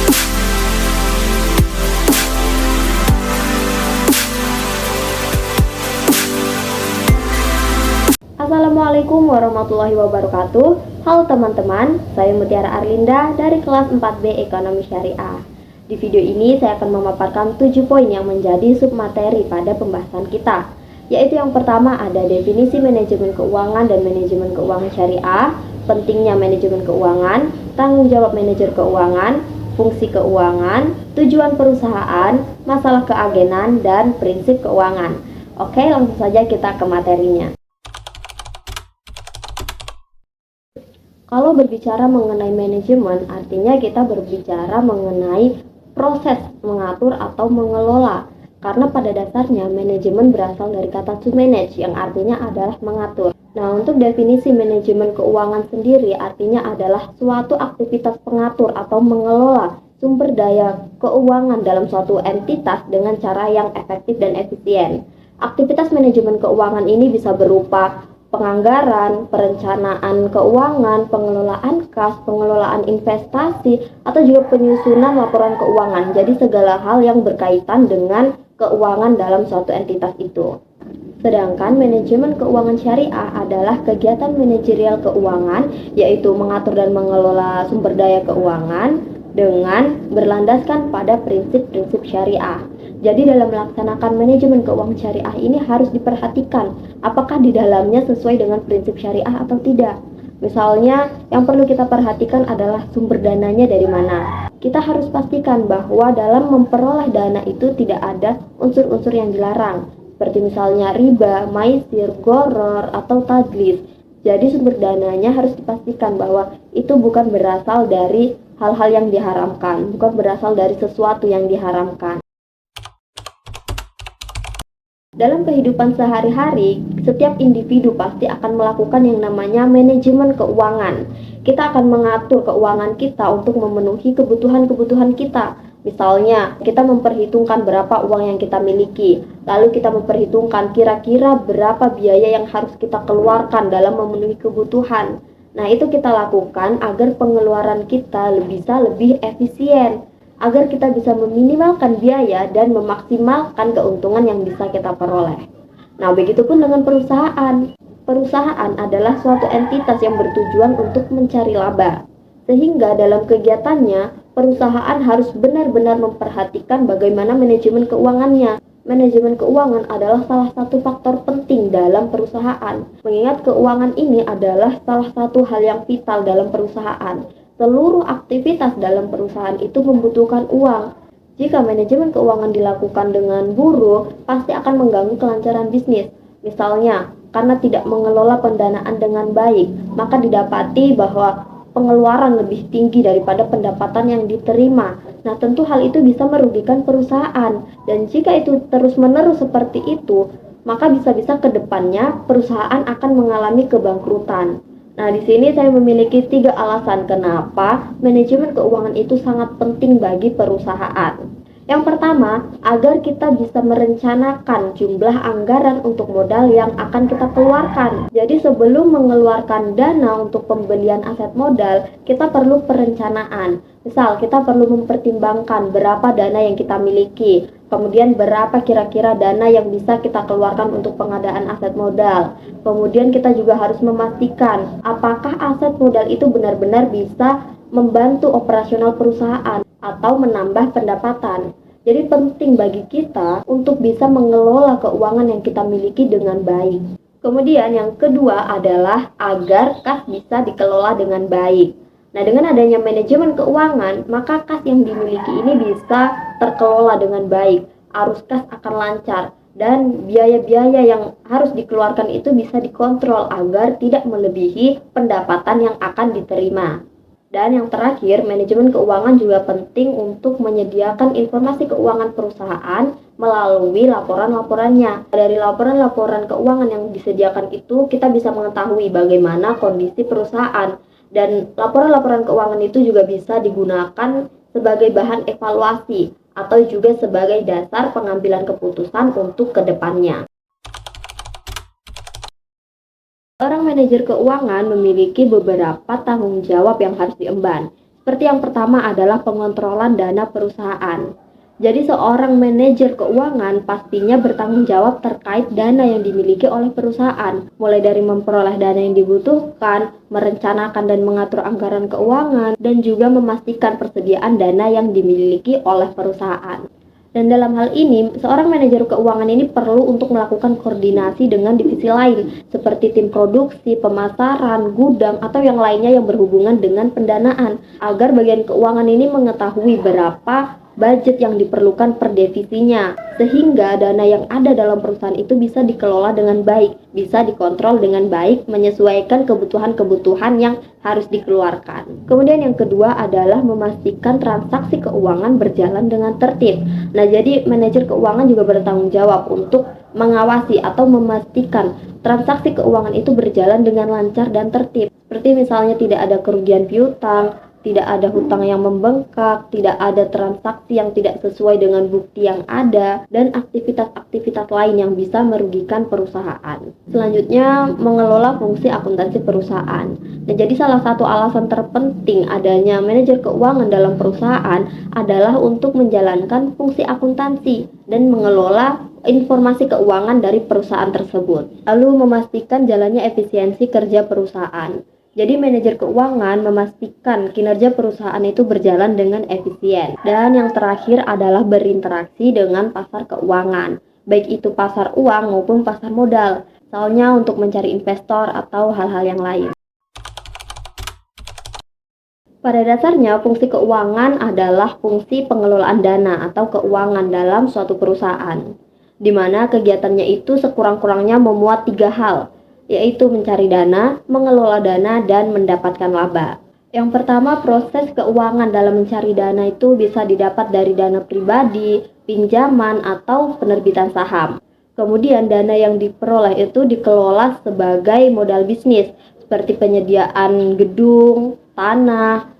Assalamualaikum warahmatullahi wabarakatuh. Halo teman-teman, saya Mutiara Arlinda dari kelas 4B Ekonomi Syariah. Di video ini saya akan memaparkan 7 poin yang menjadi submateri pada pembahasan kita, yaitu yang pertama ada definisi manajemen keuangan dan manajemen keuangan syariah, pentingnya manajemen keuangan, tanggung jawab manajer keuangan, fungsi keuangan, tujuan perusahaan, masalah keagenan, dan prinsip keuangan. Oke, langsung saja kita ke materinya. Kalau berbicara mengenai manajemen, artinya kita berbicara mengenai proses mengatur atau mengelola. Karena pada dasarnya manajemen berasal dari kata to manage, yang artinya adalah mengatur. Nah, untuk definisi manajemen keuangan sendiri artinya adalah suatu aktivitas pengatur atau mengelola sumber daya keuangan dalam suatu entitas dengan cara yang efektif dan efisien. Aktivitas manajemen keuangan ini bisa berupa penganggaran, perencanaan keuangan, pengelolaan kas, pengelolaan investasi, atau juga penyusunan laporan keuangan. Jadi segala hal yang berkaitan dengan keuangan dalam suatu entitas itu. Sedangkan manajemen keuangan syariah adalah kegiatan manajerial keuangan, yaitu mengatur dan mengelola sumber daya keuangan dengan berlandaskan pada prinsip-prinsip syariah. Jadi dalam melaksanakan manajemen keuangan syariah ini harus diperhatikan apakah di dalamnya sesuai dengan prinsip syariah atau tidak. Misalnya yang perlu kita perhatikan adalah sumber dananya dari mana. Kita harus pastikan bahwa dalam memperoleh dana itu tidak ada unsur-unsur yang dilarang, seperti misalnya riba, maisir, gharar, atau tadlis. Jadi sumber dananya harus dipastikan bahwa itu bukan berasal dari hal-hal yang diharamkan, bukan berasal dari sesuatu yang diharamkan. Dalam kehidupan sehari-hari, setiap individu pasti akan melakukan yang namanya manajemen keuangan. Kita akan mengatur keuangan kita untuk memenuhi kebutuhan-kebutuhan kita. Misalnya, kita memperhitungkan berapa uang yang kita miliki, lalu kita memperhitungkan kira-kira berapa biaya yang harus kita keluarkan dalam memenuhi kebutuhan. Nah, itu kita lakukan agar pengeluaran kita bisa lebih efisien, agar kita bisa meminimalkan biaya dan memaksimalkan keuntungan yang bisa kita peroleh. Nah, begitupun dengan perusahaan. Perusahaan adalah suatu entitas yang bertujuan untuk mencari laba. Sehingga dalam kegiatannya, perusahaan harus benar-benar memperhatikan bagaimana manajemen keuangannya. Manajemen keuangan adalah salah satu faktor penting dalam perusahaan. Mengingat keuangan ini adalah salah satu hal yang vital dalam perusahaan. Seluruh aktivitas dalam perusahaan itu membutuhkan uang. Jika manajemen keuangan dilakukan dengan buruk, pasti akan mengganggu kelancaran bisnis. Misalnya, karena tidak mengelola pendanaan dengan baik, maka didapati bahwa pengeluaran lebih tinggi daripada pendapatan yang diterima. Nah, tentu hal itu bisa merugikan perusahaan. Dan jika itu terus-menerus seperti itu, maka bisa-bisa ke depannya perusahaan akan mengalami kebangkrutan. Nah, di sini saya memiliki 3 alasan kenapa manajemen keuangan itu sangat penting bagi perusahaan. Yang pertama, agar kita bisa merencanakan jumlah anggaran untuk modal yang akan kita keluarkan. Jadi sebelum mengeluarkan dana untuk pembelian aset modal, kita perlu perencanaan. Misal, kita perlu mempertimbangkan berapa dana yang kita miliki, kemudian berapa kira-kira dana yang bisa kita keluarkan untuk pengadaan aset modal. Kemudian kita juga harus memastikan apakah aset modal itu benar-benar bisa membantu operasional perusahaan atau menambah pendapatan. Jadi penting bagi kita untuk bisa mengelola keuangan yang kita miliki dengan baik. Kemudian yang kedua adalah agar kas bisa dikelola dengan baik. Nah, dengan adanya manajemen keuangan, maka kas yang dimiliki ini bisa terkelola dengan baik. Arus kas akan lancar dan biaya-biaya yang harus dikeluarkan itu bisa dikontrol agar tidak melebihi pendapatan yang akan diterima. Dan yang terakhir, manajemen keuangan juga penting untuk menyediakan informasi keuangan perusahaan melalui laporan-laporannya. Dari laporan-laporan keuangan yang disediakan itu, kita bisa mengetahui bagaimana kondisi perusahaan. Dan laporan-laporan keuangan itu juga bisa digunakan sebagai bahan evaluasi atau juga sebagai dasar pengambilan keputusan untuk kedepannya. Seorang manajer keuangan memiliki beberapa tanggung jawab yang harus diemban. Seperti yang pertama adalah pengontrolan dana perusahaan. Jadi seorang manajer keuangan pastinya bertanggung jawab terkait dana yang dimiliki oleh perusahaan, mulai dari memperoleh dana yang dibutuhkan, merencanakan dan mengatur anggaran keuangan, dan juga memastikan persediaan dana yang dimiliki oleh perusahaan. Dan dalam hal ini, seorang manajer keuangan ini perlu untuk melakukan koordinasi dengan divisi lain, seperti tim produksi, pemasaran, gudang, atau yang lainnya yang berhubungan dengan pendanaan, agar bagian keuangan ini mengetahui berapa budget yang diperlukan per divisinya, sehingga dana yang ada dalam perusahaan itu bisa dikelola dengan baik, bisa dikontrol dengan baik, menyesuaikan kebutuhan-kebutuhan yang harus dikeluarkan. Kemudian yang kedua adalah memastikan transaksi keuangan berjalan dengan tertib. Nah, jadi manajer keuangan juga bertanggung jawab untuk mengawasi atau memastikan transaksi keuangan itu berjalan dengan lancar dan tertib. Seperti misalnya tidak ada kerugian piutang, tidak ada hutang yang membengkak, tidak ada transaksi yang tidak sesuai dengan bukti yang ada, dan aktivitas-aktivitas lain yang bisa merugikan perusahaan. Selanjutnya, mengelola fungsi akuntansi perusahaan. Nah, jadi salah satu alasan terpenting adanya manajer keuangan dalam perusahaan adalah untuk menjalankan fungsi akuntansi dan mengelola informasi keuangan dari perusahaan tersebut, lalu memastikan jalannya efisiensi kerja perusahaan. Jadi manajer keuangan memastikan kinerja perusahaan itu berjalan dengan efisien. Dan yang terakhir adalah berinteraksi dengan pasar keuangan, baik itu pasar uang maupun pasar modal, misalnya untuk mencari investor atau hal-hal yang lain. Pada dasarnya, fungsi keuangan adalah fungsi pengelolaan dana atau keuangan dalam suatu perusahaan, di mana kegiatannya itu sekurang-kurangnya memuat 3 hal, yaitu mencari dana, mengelola dana, dan mendapatkan laba. Yang pertama, proses keuangan dalam mencari dana itu bisa didapat dari dana pribadi, pinjaman, atau penerbitan saham. Kemudian dana yang diperoleh itu dikelola sebagai modal bisnis, seperti penyediaan gedung, tanah,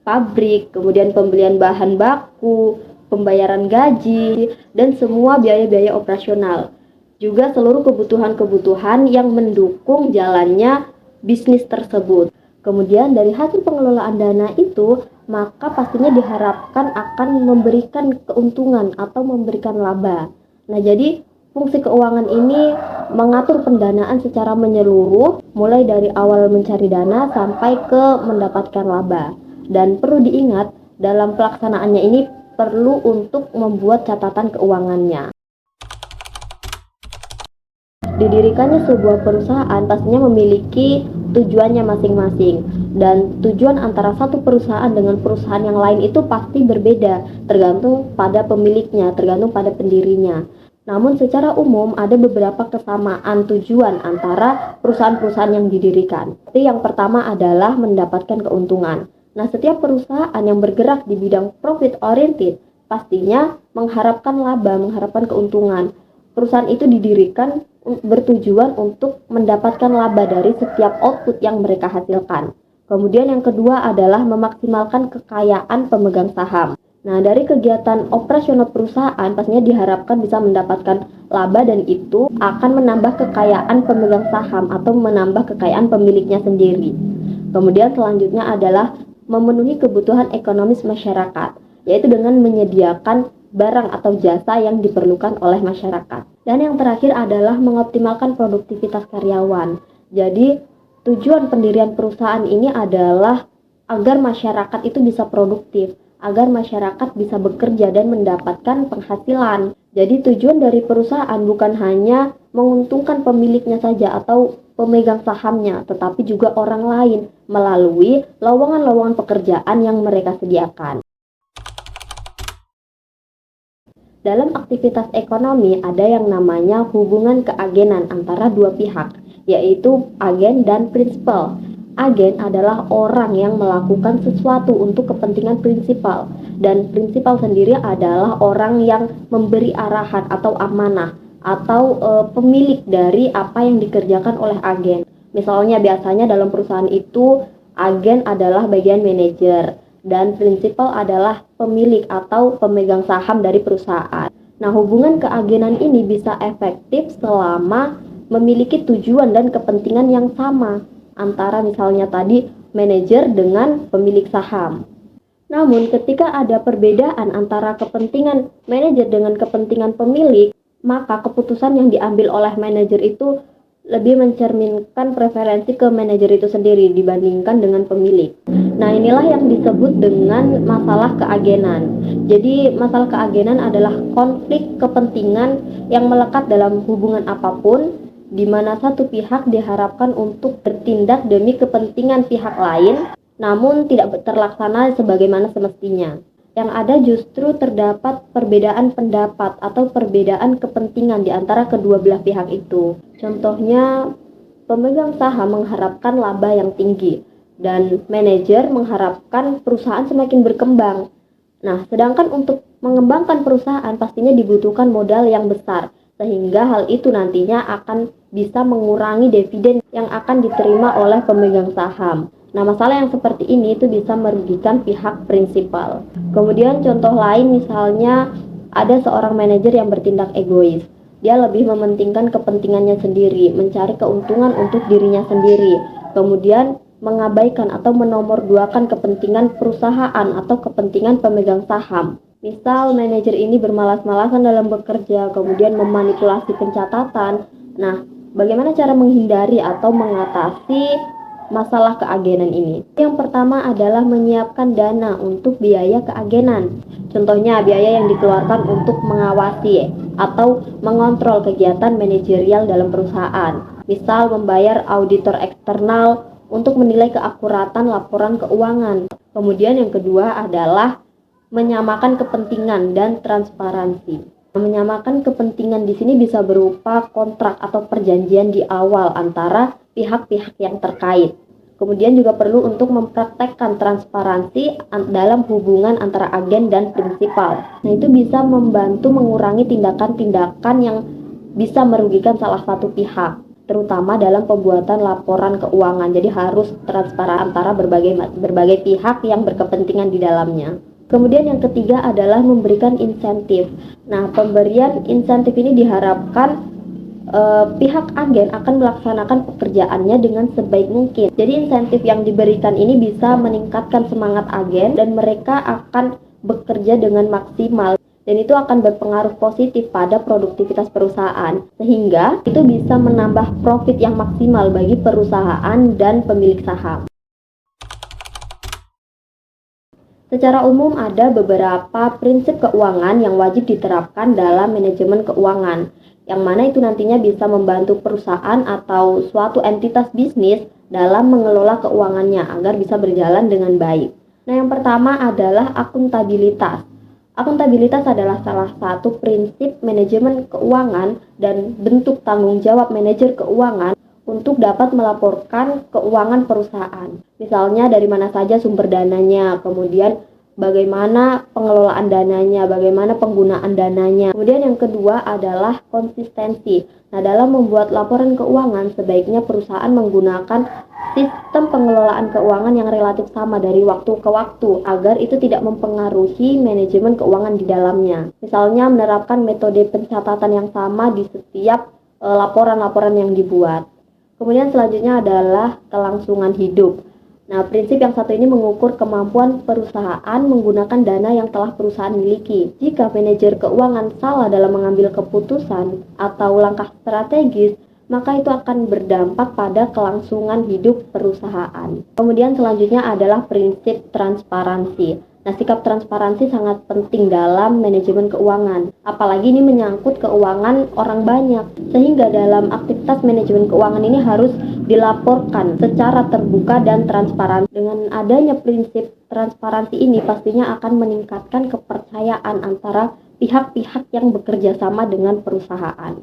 pabrik, kemudian pembelian bahan baku, pembayaran gaji, dan semua biaya-biaya operasional. Juga seluruh kebutuhan-kebutuhan yang mendukung jalannya bisnis tersebut. Kemudian dari hasil pengelolaan dana itu, maka pastinya diharapkan akan memberikan keuntungan atau memberikan laba. Nah, jadi fungsi keuangan ini mengatur pendanaan secara menyeluruh, mulai dari awal mencari dana sampai ke mendapatkan laba. Dan perlu diingat, dalam pelaksanaannya ini perlu untuk membuat catatan keuangannya. Didirikannya sebuah perusahaan pastinya memiliki tujuannya masing-masing, dan tujuan antara satu perusahaan dengan perusahaan yang lain itu pasti berbeda, tergantung pada pemiliknya, tergantung pada pendirinya. Namun secara umum ada beberapa kesamaan tujuan antara perusahaan-perusahaan yang didirikan. Jadi yang pertama adalah mendapatkan keuntungan. Nah, setiap perusahaan yang bergerak di bidang profit oriented pastinya mengharapkan laba, mengharapkan keuntungan. Perusahaan itu didirikan bertujuan untuk mendapatkan laba dari setiap output yang mereka hasilkan. Kemudian yang kedua adalah memaksimalkan kekayaan pemegang saham. Nah, dari kegiatan operasional perusahaan pastinya diharapkan bisa mendapatkan laba, dan itu akan menambah kekayaan pemegang saham atau menambah kekayaan pemiliknya sendiri. Kemudian selanjutnya adalah memenuhi kebutuhan ekonomis masyarakat, yaitu dengan menyediakan barang atau jasa yang diperlukan oleh masyarakat. Dan yang terakhir adalah mengoptimalkan produktivitas karyawan. Jadi tujuan pendirian perusahaan ini adalah agar masyarakat itu bisa produktif, agar masyarakat bisa bekerja dan mendapatkan penghasilan. Jadi tujuan dari perusahaan bukan hanya menguntungkan pemiliknya saja atau pemegang sahamnya, tetapi juga orang lain melalui lowongan-lowongan pekerjaan yang mereka sediakan. Dalam aktivitas ekonomi ada yang namanya hubungan keagenan antara dua pihak, yaitu agen dan prinsipal. Agen adalah orang yang melakukan sesuatu untuk kepentingan prinsipal, dan prinsipal sendiri adalah orang yang memberi arahan atau amanah atau pemilik dari apa yang dikerjakan oleh agen. Misalnya biasanya dalam perusahaan itu agen adalah bagian manajer, dan prinsipal adalah pemilik atau pemegang saham dari perusahaan. Nah, hubungan keagenan ini bisa efektif selama memiliki tujuan dan kepentingan yang sama antara misalnya tadi manajer dengan pemilik saham. Namun, ketika ada perbedaan antara kepentingan manajer dengan kepentingan pemilik, maka keputusan yang diambil oleh manajer itu lebih mencerminkan preferensi ke manajer itu sendiri dibandingkan dengan pemilik. Nah, inilah yang disebut dengan masalah keagenan. Jadi, masalah keagenan adalah konflik kepentingan yang melekat dalam hubungan apapun, di mana satu pihak diharapkan untuk bertindak demi kepentingan pihak lain, namun tidak terlaksana sebagaimana semestinya. Yang ada justru terdapat perbedaan pendapat atau perbedaan kepentingan di antara kedua belah pihak itu. Contohnya, pemegang saham mengharapkan laba yang tinggi dan manajer mengharapkan perusahaan semakin berkembang. Nah, sedangkan untuk mengembangkan perusahaan pastinya dibutuhkan modal yang besar, sehingga hal itu nantinya akan bisa mengurangi dividen yang akan diterima oleh pemegang saham. Nah, masalah yang seperti ini itu bisa merugikan pihak prinsipal. Kemudian contoh lain misalnya ada seorang manajer yang bertindak egois. Dia lebih mementingkan kepentingannya sendiri, mencari keuntungan untuk dirinya sendiri. Kemudian mengabaikan atau menomorduakan kepentingan perusahaan atau kepentingan pemegang saham. Misal manajer ini bermalas-malasan dalam bekerja, kemudian memanipulasi pencatatan. Nah, bagaimana cara menghindari atau mengatasi masalah keagenan ini? Yang pertama adalah menyiapkan dana untuk biaya keagenan. Contohnya biaya yang dikeluarkan untuk mengawasi atau mengontrol kegiatan manajerial dalam perusahaan. Misal membayar auditor eksternal untuk menilai keakuratan laporan keuangan. Kemudian yang kedua adalah menyamakan kepentingan dan transparansi. Menyamakan kepentingan di sini bisa berupa kontrak atau perjanjian di awal antara pihak-pihak yang terkait. Kemudian juga perlu untuk mempraktekkan transparansi dalam hubungan antara agen dan prinsipal. Nah, itu bisa membantu mengurangi tindakan-tindakan yang bisa merugikan salah satu pihak, terutama dalam pembuatan laporan keuangan. Jadi harus transparan antara berbagai pihak yang berkepentingan di dalamnya. Kemudian yang ketiga adalah memberikan insentif. Nah, pemberian insentif ini diharapkan pihak agen akan melaksanakan pekerjaannya dengan sebaik mungkin. Jadi insentif yang diberikan ini bisa meningkatkan semangat agen dan mereka akan bekerja dengan maksimal, dan itu akan berpengaruh positif pada produktivitas perusahaan, sehingga itu bisa menambah profit yang maksimal bagi perusahaan dan pemilik saham. Secara umum ada beberapa prinsip keuangan yang wajib diterapkan dalam manajemen keuangan, yang mana itu nantinya bisa membantu perusahaan atau suatu entitas bisnis dalam mengelola keuangannya agar bisa berjalan dengan baik. Nah, yang pertama adalah akuntabilitas. Akuntabilitas adalah salah satu prinsip manajemen keuangan dan bentuk tanggung jawab manajer keuangan untuk dapat melaporkan keuangan perusahaan. Misalnya dari mana saja sumber dananya, kemudian bagaimana pengelolaan dananya, bagaimana penggunaan dananya. Kemudian yang kedua adalah konsistensi. Nah, dalam membuat laporan keuangan, sebaiknya perusahaan menggunakan sistem pengelolaan keuangan yang relatif sama dari waktu ke waktu, agar itu tidak mempengaruhi manajemen keuangan di dalamnya. Misalnya menerapkan metode pencatatan yang sama di setiap laporan-laporan yang dibuat. Kemudian selanjutnya adalah kelangsungan hidup. Nah, prinsip yang satu ini mengukur kemampuan perusahaan menggunakan dana yang telah perusahaan miliki. Jika manajer keuangan salah dalam mengambil keputusan atau langkah strategis, maka itu akan berdampak pada kelangsungan hidup perusahaan. Kemudian selanjutnya adalah prinsip transparansi. Nah, sikap transparansi sangat penting dalam manajemen keuangan. Apalagi ini menyangkut keuangan orang banyak, sehingga dalam aktivitas manajemen keuangan ini harus dilaporkan secara terbuka dan transparan. Dengan adanya prinsip transparansi ini pastinya akan meningkatkan kepercayaan antara pihak-pihak yang bekerja sama dengan perusahaan.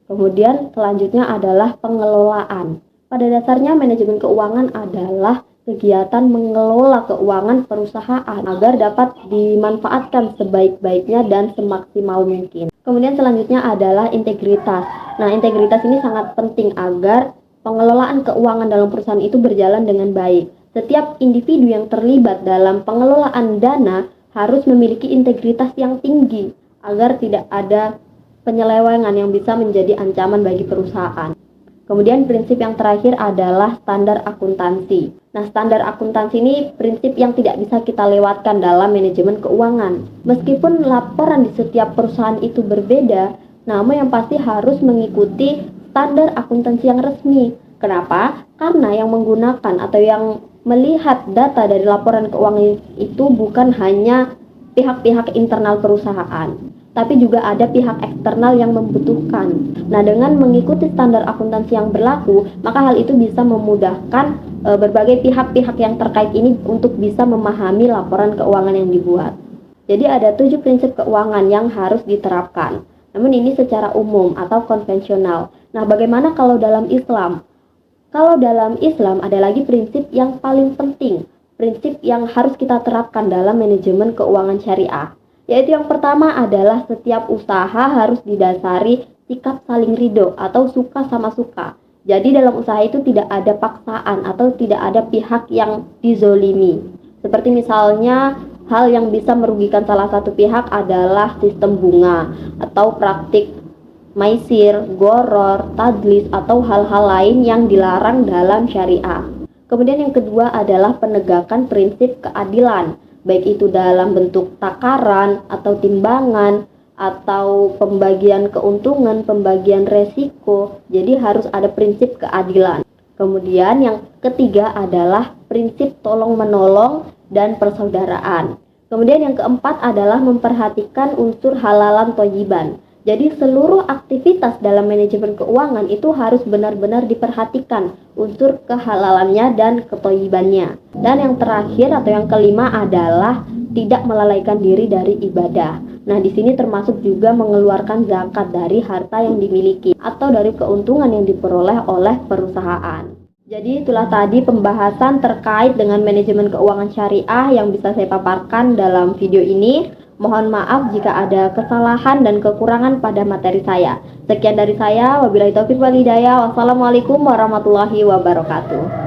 Kemudian selanjutnya adalah pengelolaan. Pada dasarnya manajemen keuangan adalah kegiatan mengelola keuangan perusahaan agar dapat dimanfaatkan sebaik-baiknya dan semaksimal mungkin. Kemudian selanjutnya adalah integritas. Nah, integritas ini sangat penting agar pengelolaan keuangan dalam perusahaan itu berjalan dengan baik. Setiap individu yang terlibat dalam pengelolaan dana harus memiliki integritas yang tinggi agar tidak ada penyelewengan yang bisa menjadi ancaman bagi perusahaan. Kemudian prinsip yang terakhir adalah standar akuntansi. Nah, standar akuntansi ini prinsip yang tidak bisa kita lewatkan dalam manajemen keuangan. Meskipun laporan di setiap perusahaan itu berbeda, namun yang pasti harus mengikuti standar akuntansi yang resmi. Kenapa? Karena yang menggunakan atau yang melihat data dari laporan keuangan itu bukan hanya pihak-pihak internal perusahaan, tapi juga ada pihak eksternal yang membutuhkan. Nah, dengan mengikuti standar akuntansi yang berlaku, maka hal itu bisa memudahkan berbagai pihak-pihak yang terkait ini untuk bisa memahami laporan keuangan yang dibuat. Jadi ada 7 prinsip keuangan yang harus diterapkan. Namun ini secara umum atau konvensional. Nah, bagaimana kalau dalam Islam? Kalau dalam Islam ada lagi prinsip yang paling penting, prinsip yang harus kita terapkan dalam manajemen keuangan syariah. Yaitu yang pertama adalah setiap usaha harus didasari sikap saling ridho atau suka sama suka. Jadi dalam usaha itu tidak ada paksaan atau tidak ada pihak yang dizolimi. Seperti misalnya hal yang bisa merugikan salah satu pihak adalah sistem bunga atau praktik maisir, goror, tadlis atau hal-hal lain yang dilarang dalam syariah. Kemudian yang kedua adalah penegakan prinsip keadilan, baik itu dalam bentuk takaran atau timbangan atau pembagian keuntungan, pembagian resiko. Jadi harus ada prinsip keadilan. Kemudian yang ketiga adalah prinsip tolong-menolong dan persaudaraan. Kemudian yang keempat adalah memperhatikan unsur halalan thoyiban. Jadi seluruh aktivitas dalam manajemen keuangan itu harus benar-benar diperhatikan unsur kehalalannya dan kethoyibannya. Dan yang terakhir atau yang kelima adalah tidak melalaikan diri dari ibadah. Nah, di sini termasuk juga mengeluarkan zakat dari harta yang dimiliki atau dari keuntungan yang diperoleh oleh perusahaan. Jadi itulah tadi pembahasan terkait dengan manajemen keuangan syariah yang bisa saya paparkan dalam video ini. Mohon maaf jika ada kesalahan dan kekurangan pada materi saya. Sekian dari saya, wabillahi taufiq wal hidayah. Wassalamualaikum warahmatullahi wabarakatuh.